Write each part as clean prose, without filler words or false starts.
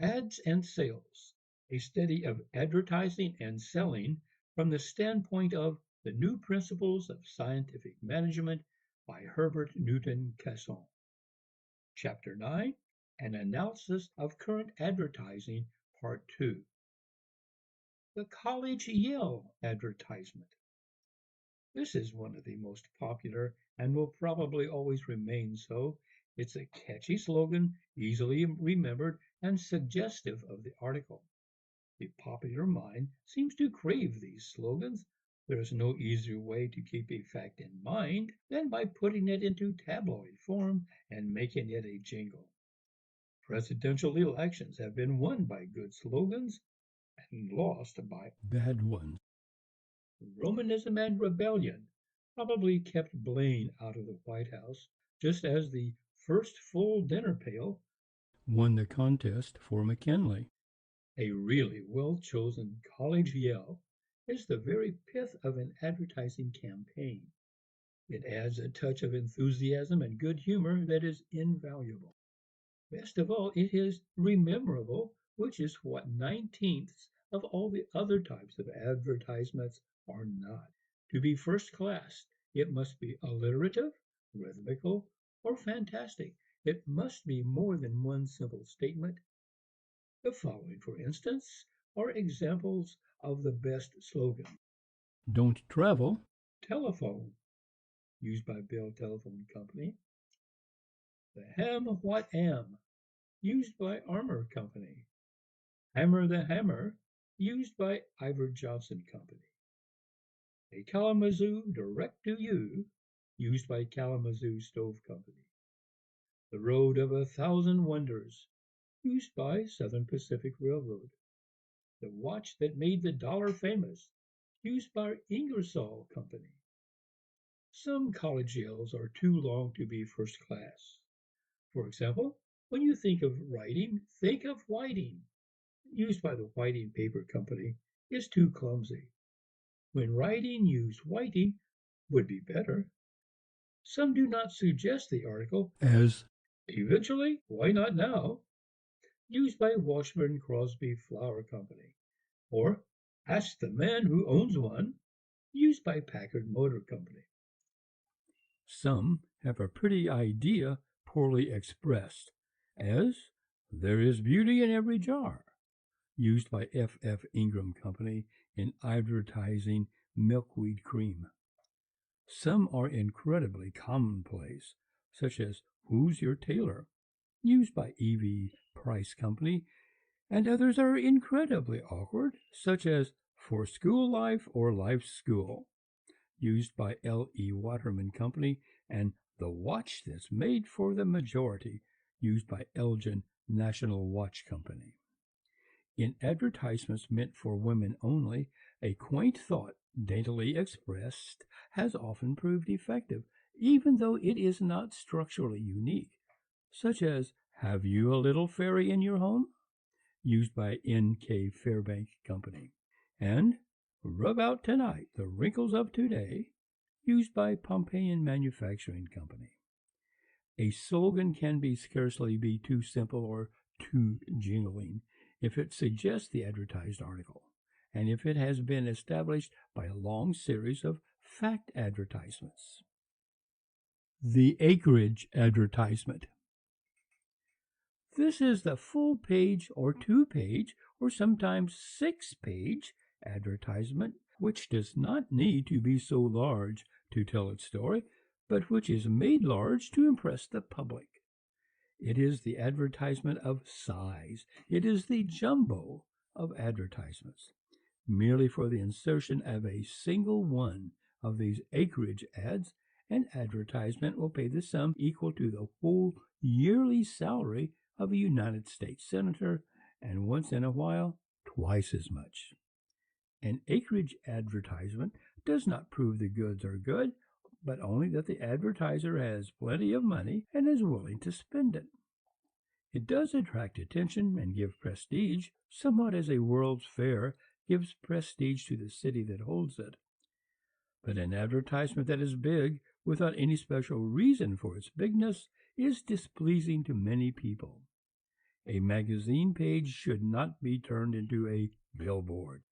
Ads and Sales, a study of advertising and selling from the standpoint of the new principles of scientific management by Herbert Newton Casson. Chapter 9, An Analysis of Current Advertising, Part 2. The College Yell Advertisement. This is one of the most popular and will probably always remain so. It's a catchy slogan, easily remembered, and suggestive of the article. The popular mind seems to crave these slogans. There is no easier way to keep a fact in mind than by putting it into tabloid form and making it a jingle. Presidential elections have been won by good slogans and lost by bad ones. Romanism and rebellion probably kept Blaine out of the White House, just as the first full dinner pail won the contest for McKinley. A really well-chosen college yell is the very pith of an advertising campaign. It adds a touch of enthusiasm and good humor that is invaluable. Best of all, it is rememberable, which is what 9/10 of all the other types of advertisements are not. To be first class, it must be alliterative, rhythmical, or fantastic. It must be more than one simple statement. The following, for instance, are examples of the best slogans. Don't travel, telephone, used by Bell Telephone Company. The ham what am, used by Armour Company. Hammer the Hammer, used by Iver Johnson Company. A Kalamazoo direct to you, used by Kalamazoo Stove Company. The Road of 1,000 Wonders, used by Southern Pacific Railroad. The Watch That Made the Dollar Famous, used by Ingersoll Company. Some college yells are too long to be first class. For example, when you think of writing, think of Whiting, used by the Whiting Paper Company, is too clumsy. When writing, use Whiting would be better. Some do not suggest the article as eventually, why not now, used by Washburn Crosby Flour Company, or ask the man who owns one, used by Packard Motor Company. Some have a pretty idea poorly expressed, as there is beauty in every jar, used by F. F. Ingram Company in advertising milkweed cream. Some are incredibly commonplace, such as Who's Your Tailor, used by E. V. Price Company, and others are incredibly awkward, such as For School Life or Life School, used by L. E. Waterman Company, and The Watch That's Made for the Majority, used by Elgin National Watch Company. In advertisements meant for women only, a quaint thought, daintily expressed, has often proved effective, even though it is not structurally unique, such as Have you a little fairy in your home? Used by N. K. Fairbank Company, and Rub Out Tonight, the Wrinkles of Today, used by Pompeian Manufacturing Company. A slogan can scarcely be too simple or too jingling if it suggests the advertised article, and if it has been established by a long series of fact advertisements. The acreage advertisement. This is the full page or 2-page or sometimes 6-page advertisement, which does not need to be so large to tell its story, but which is made large to impress the public. It is the advertisement of size. It is the jumbo of advertisements. Merely for the insertion of a single one of these acreage ads, an advertisement will pay the sum equal to the whole yearly salary of a United States senator, and once in a while, twice as much. An acreage advertisement does not prove the goods are good, but only that the advertiser has plenty of money and is willing to spend it. It does attract attention and give prestige, somewhat as a World's Fair gives prestige to the city that holds it. But an advertisement that is big, without any special reason for its bigness, is displeasing to many people. A magazine page should not be turned into a billboard.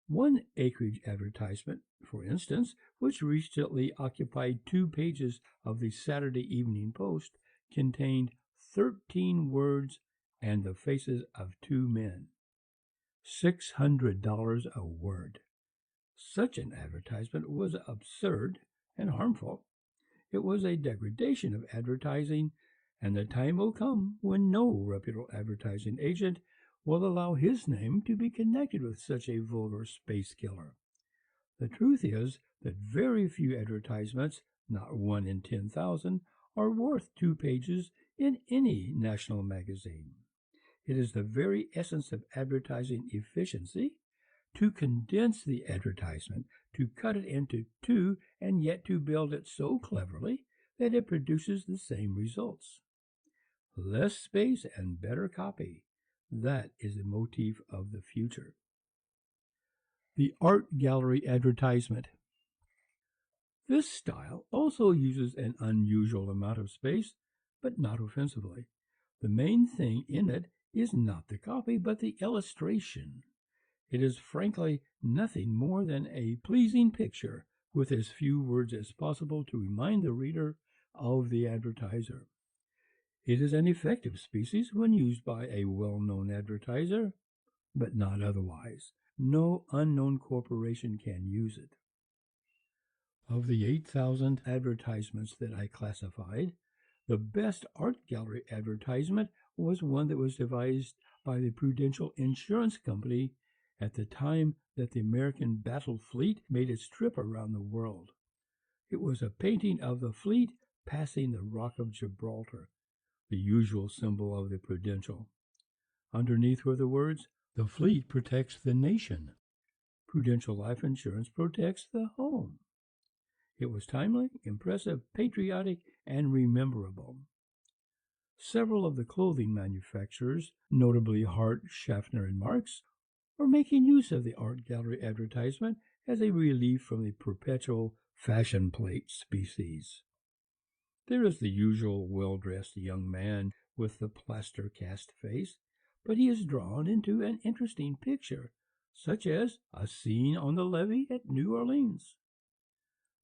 One acreage advertisement, for instance, which recently occupied 2 pages of the Saturday Evening Post, contained 13 words and the faces of 2 men. $600 a word. Such an advertisement was absurd and harmful. It was a degradation of advertising, and the time will come when no reputable advertising agent will allow his name to be connected with such a vulgar space killer. The truth is that very few advertisements, not 1 in 10,000, are worth 2 pages in any national magazine. It is the very essence of advertising efficiency to condense the advertisement, to cut it into two, and yet to build it so cleverly that it produces the same results. Less space and better copy. That is the motif of the future. The art gallery advertisement. This style also uses an unusual amount of space, but not offensively. The main thing in it is not the copy, but the illustration. It is frankly nothing more than a pleasing picture with as few words as possible to remind the reader of the advertiser. It is an effective species when used by a well-known advertiser, but not otherwise. No unknown corporation can use it. Of the 8,000 advertisements that I classified, the best art gallery advertisement was one that was devised by the Prudential Insurance Company at the time that the American battle fleet made its trip around the world. It was a painting of the fleet passing the Rock of Gibraltar, the usual symbol of the Prudential. Underneath were the words, "The fleet protects the nation. Prudential Life Insurance protects the home." It was timely, impressive, patriotic, and rememberable. Several of the clothing manufacturers, notably Hart, Schaffner, and Marx, are making use of the art gallery advertisement as a relief from the perpetual fashion plate species. There is the usual well-dressed young man with the plaster cast face, but he is drawn into an interesting picture, such as a scene on the levee at New Orleans.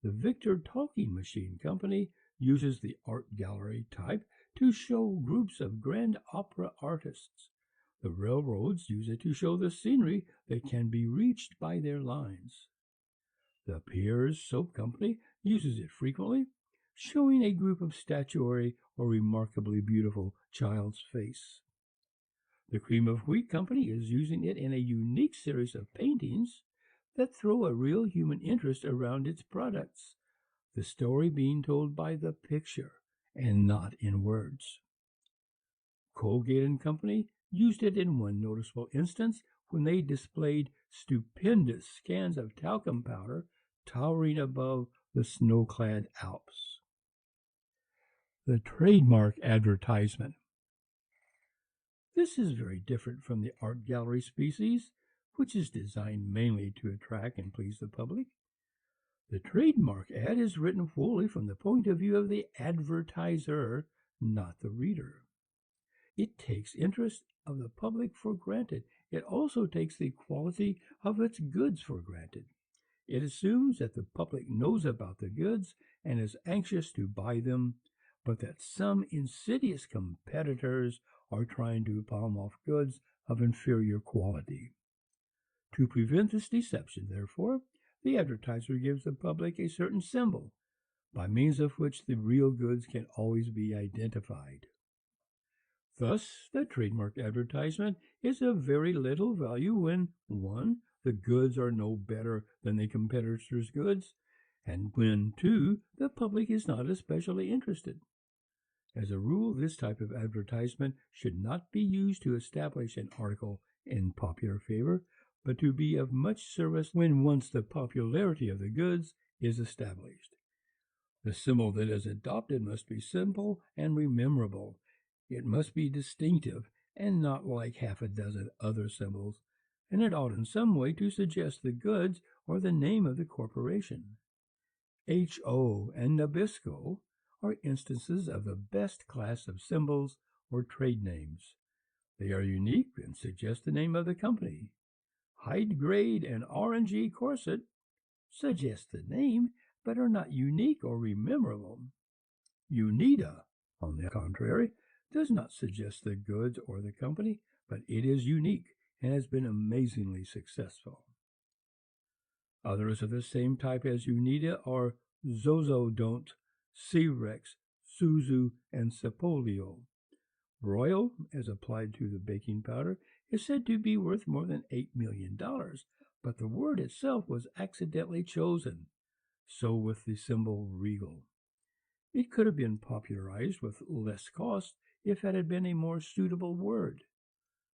The Victor Talking Machine Company uses the art gallery type to show groups of grand opera artists. The railroads use it to show the scenery that can be reached by their lines. The Piers Soap Company uses it frequently, showing a group of statuary or remarkably beautiful child's face. The Cream of Wheat Company is using it in a unique series of paintings that throw a real human interest around its products, the story being told by the picture and not in words. Colgate and Company used it in one noticeable instance when they displayed stupendous cans of talcum powder towering above the snow-clad Alps. The trademark advertisement. This is very different from the art gallery species, which is designed mainly to attract and please the public. The trademark ad is written wholly from the point of view of the advertiser, not the reader. It takes interest of the public for granted. It also takes the quality of its goods for granted. It assumes that the public knows about the goods and is anxious to buy them, but that some insidious competitors are trying to palm off goods of inferior quality. To prevent this deception, therefore, the advertiser gives the public a certain symbol, by means of which the real goods can always be identified. Thus, the trademark advertisement is of very little value when 1. The goods are no better than the competitor's goods, and when 2. The public is not especially interested. As a rule, this type of advertisement should not be used to establish an article in popular favor, but to be of much service when once the popularity of the goods is established. The symbol that is adopted must be simple and rememberable. It must be distinctive and not like half a dozen other symbols, and it ought in some way to suggest the goods or the name of the corporation. H.O. and Nabisco are instances of the best class of symbols or trade names. They are unique and suggest the name of the company. Hide grade and orangey corset suggest the name, but are not unique or memorable. Unida, on the contrary, does not suggest the goods or the company, but it is unique and has been amazingly successful. Others of the same type as Unida are Zozodont, Cerex, Suzu, and Sapolio. Royal, as applied to the baking powder, is said to be worth more than $8 million, but the word itself was accidentally chosen. So with the symbol regal. It could have been popularized with less cost if it had been a more suitable word.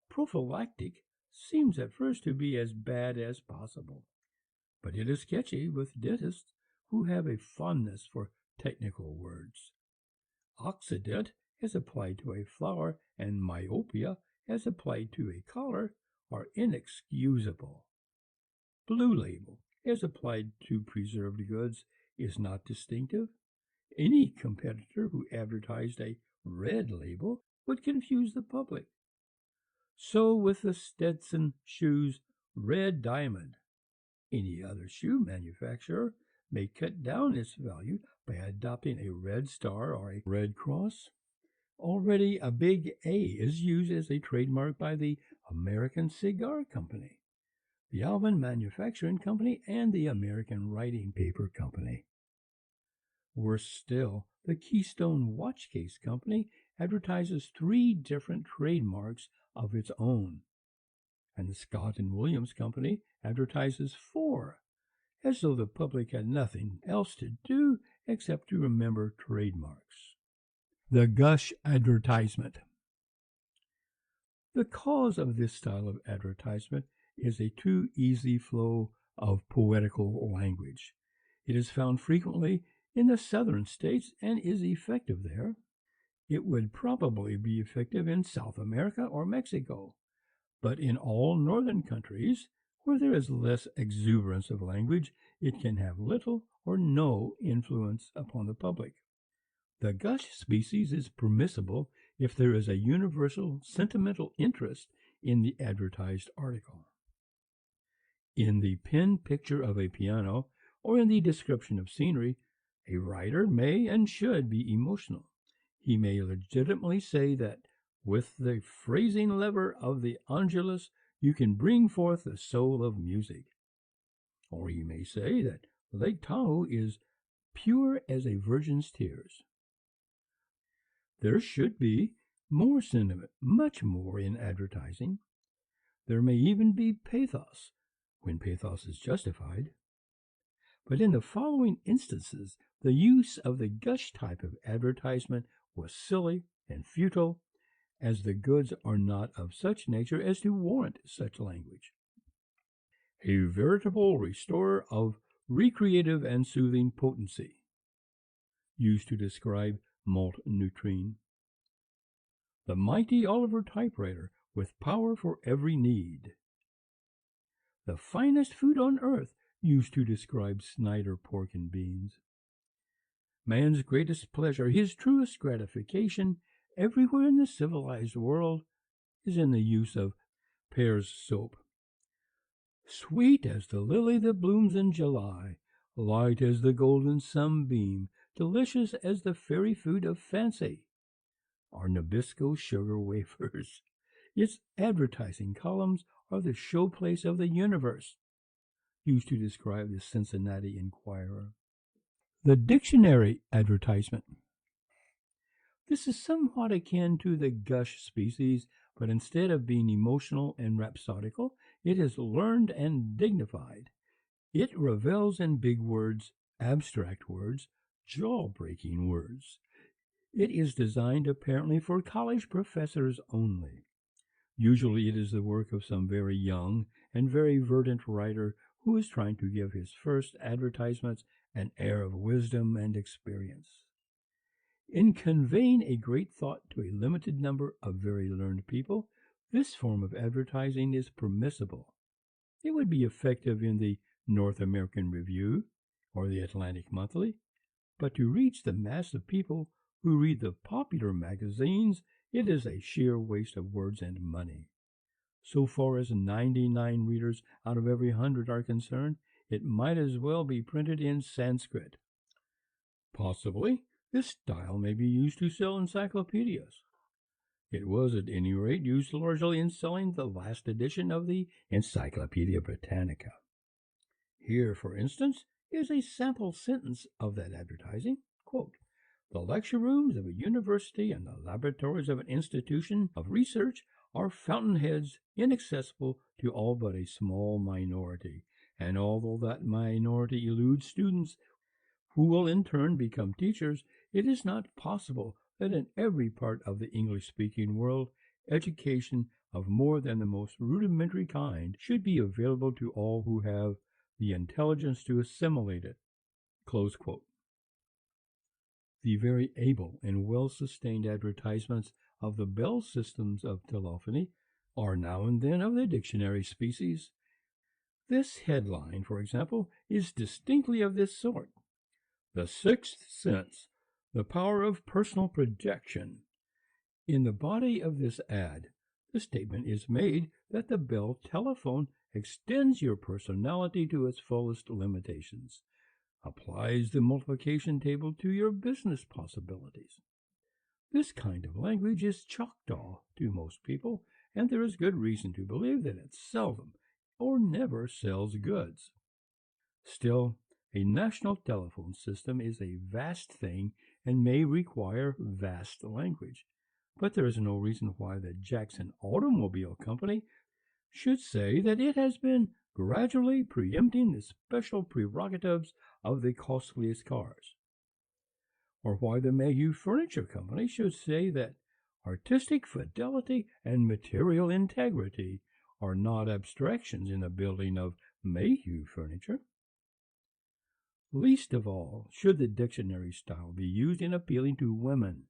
Prophylactic seems at first to be as bad as possible, but it is catchy with dentists who have a fondness for technical words. Oxidant, as applied to a flower, and myopia, as applied to a collar, are inexcusable. Blue label, as applied to preserved goods, is not distinctive. Any competitor who advertised a red label would confuse the public. So with the Stetson shoes Red Diamond. Any other shoe manufacturer may cut down its value by adopting a red star or a red cross. Already a big A is used as a trademark by the American Cigar Company, the Alvin Manufacturing Company, and the American Writing Paper Company. Worse still, the Keystone Watch Case Company advertises 3 different trademarks of its own, and the Scott and Williams Company advertises 4, as though the public had nothing else to do except to remember trademarks. The gush advertisement. The cause of this style of advertisement is a too easy flow of poetical language. It is found frequently in the southern states and is effective there. It would probably be effective in South America or Mexico, but in all northern countries, where there is less exuberance of language, it can have little or no influence upon the public. The gush species is permissible if there is a universal sentimental interest in the advertised article. In the pen picture of a piano, or in the description of scenery, a writer may and should be emotional. He may legitimately say that with the phrasing lever of the Angelus you can bring forth the soul of music. Or he may say that Lake Tahoe is pure as a virgin's tears. There should be more sentiment, much more in advertising. There may even be pathos, when pathos is justified. But in the following instances, the use of the gush type of advertisement was silly and futile, as the goods are not of such nature as to warrant such language. A veritable restorer of recreative and soothing potency, used to describe malt nutrine. The mighty Oliver typewriter with power for every need. The finest food on earth, used to describe Snyder pork and beans. Man's greatest pleasure, his truest gratification, everywhere in the civilized world, is in the use of Pear's soap. Sweet as the lily that blooms in July, light as the golden sunbeam, delicious as the fairy food of fancy, are Nabisco sugar wafers. Its advertising columns are the showplace of the universe, used to describe the Cincinnati Enquirer. The dictionary advertisement. This is somewhat akin to the gush species, but instead of being emotional and rhapsodical, it is learned and dignified. It revels in big words, abstract words, jaw-breaking words. It is designed apparently for college professors only. Usually it is the work of some very young and very verdant writer who is trying to give his first advertisements an air of wisdom and experience. In conveying a great thought to a limited number of very learned people, this form of advertising is permissible. It would be effective in the North American Review or the Atlantic Monthly, but to reach the mass of people who read the popular magazines, It is a sheer waste of words and money. So far as 99 readers out of every 100 are concerned, it might as well be printed in Sanskrit. Possibly, this style may be used to sell encyclopedias. It was, at any rate, used largely in selling the last edition of the Encyclopedia Britannica. Here, for instance, is a sample sentence of that advertising. Quote, "The lecture rooms of a university and the laboratories of an institution of research are fountainheads inaccessible to all but a small minority, and although that minority eludes students who will in turn become teachers, it is not possible that in every part of the English-speaking world education of more than the most rudimentary kind should be available to all who have the intelligence to assimilate it." Close quote. The very able and well-sustained advertisements of the Bell systems of telephony are now and then of the dictionary species. This headline, for example, is distinctly of this sort. "The Sixth Sense, the Power of Personal Projection." In the body of this ad, the statement is made that the Bell telephone extends your personality to its fullest limitations, applies the multiplication table to your business possibilities. This kind of language is Choctaw to most people, and there is good reason to believe that it seldom or never sells goods. Still, a national telephone system is a vast thing and may require vast language, but there is no reason why the Jackson Automobile Company should say that it has been gradually preempting the special prerogatives of the costliest cars, or why the Mayhew Furniture Company should say that artistic fidelity and material integrity are not abstractions in the building of Mayhew furniture. Least of all should the dictionary style be used in appealing to women.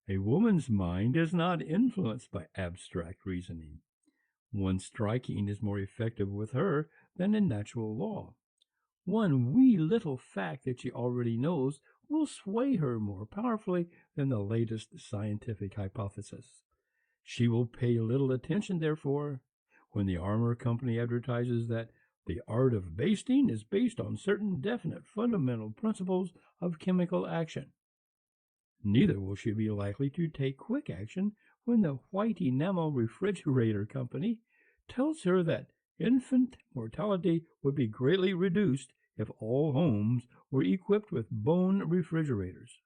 A woman's mind is not influenced by abstract reasoning. One striking is more effective with her than a natural law. One wee little fact that she already knows will sway her more powerfully than the latest scientific hypothesis. She will pay little attention, therefore, when the armor company advertises that the art of basting is based on certain definite fundamental principles of chemical action. Neither will she be likely to take quick action when the white enamel refrigerator company tells her that infant mortality would be greatly reduced if all homes were equipped with bone refrigerators.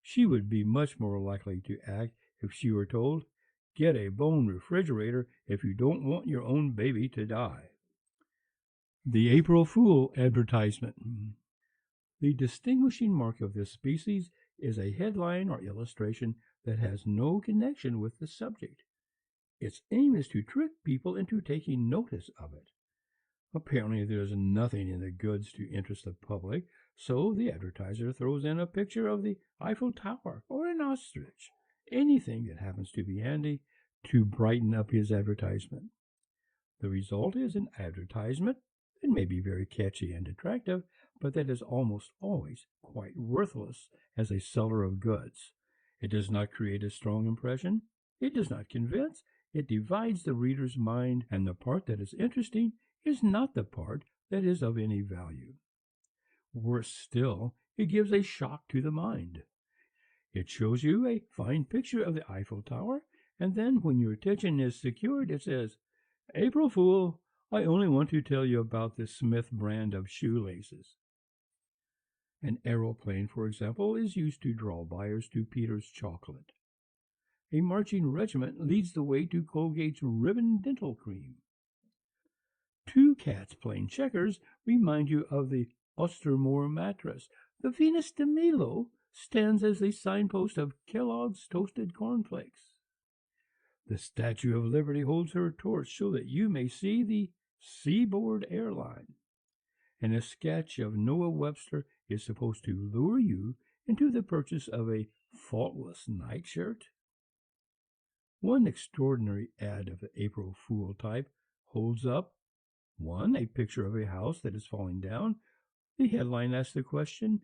She would be much more likely to act if she were told, "Get a bone refrigerator if you don't want your own baby to die." The April Fool advertisement. The distinguishing mark of this species is a headline or illustration that has no connection with the subject. Its aim is to trick people into taking notice of it. Apparently there is nothing in the goods to interest the public, so the advertiser throws in a picture of the Eiffel Tower or an ostrich, anything that happens to be handy, to brighten up his advertisement. The result is an advertisement that may be very catchy and attractive, but that is almost always quite worthless as a seller of goods. It does not create a strong impression. It does not convince. It divides the reader's mind, and the part that is interesting is not the part that is of any value. Worse still, it gives a shock to the mind. It shows you a fine picture of the Eiffel Tower, and then when your attention is secured, it says, "April Fool, I only want to tell you about the Smith brand of shoelaces." An aeroplane, for example, is used to draw buyers to Peter's chocolate. A marching regiment leads the way to Colgate's ribbon dental cream. Two cats playing checkers remind you of the Ostermoor mattress. The Venus de Milo stands as a signpost of Kellogg's toasted cornflakes. The Statue of Liberty holds her torch so that you may see the Seaboard Airline. And a sketch of Noah Webster is supposed to lure you into the purchase of a faultless nightshirt. One extraordinary ad of the April Fool type holds up, 1, a picture of a house that is falling down. The headline asks the question,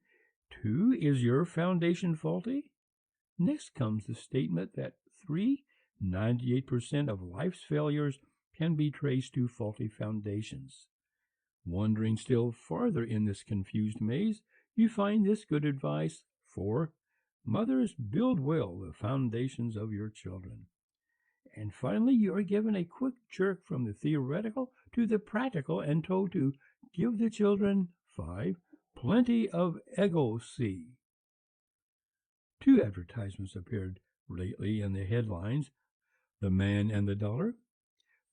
2, is your foundation faulty? Next comes the statement that 98% of life's failures can be traced to faulty foundations. Wandering still farther in this confused maze, you find this good advice: 4. Mothers, build well the foundations of your children. And finally, you are given a quick jerk from the theoretical to the practical and told to give the children 5. Plenty of ego-see. 2 advertisements appeared lately in the headlines: The Man and the Dollar.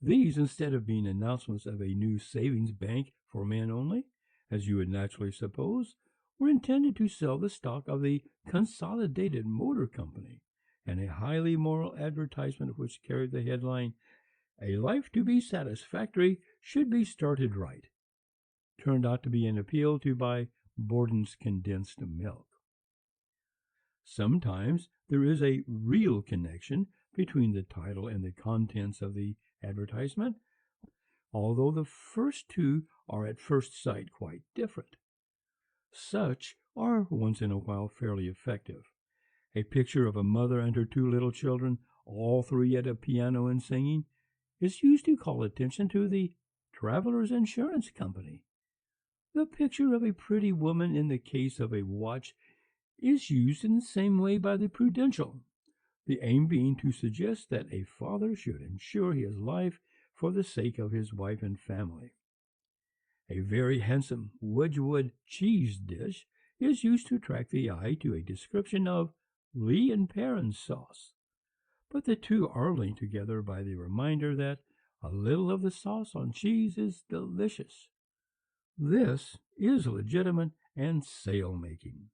These, instead of being announcements of a new savings bank for men only, as you would naturally suppose, were intended to sell the stock of the Consolidated Motor Company, and a highly moral advertisement which carried the headline, "A life to be satisfactory should be started right," turned out to be an appeal to buy Borden's condensed milk. Sometimes there is a real connection between the title and the contents of the advertisement, although the first two are at first sight quite different. Such are once in a while fairly effective. A picture of a mother and her 2 little children, all 3 at a piano and singing, is used to call attention to the Travelers Insurance Company. The picture of a pretty woman in the case of a watch is used in the same way by the Prudential, the aim being to suggest that a father should insure his life for the sake of his wife and family. A very handsome Wedgwood cheese dish is used to attract the eye to a description of Lee and Perrin's sauce, but the two are linked together by the reminder that a little of the sauce on cheese is delicious. This is legitimate and sale-making.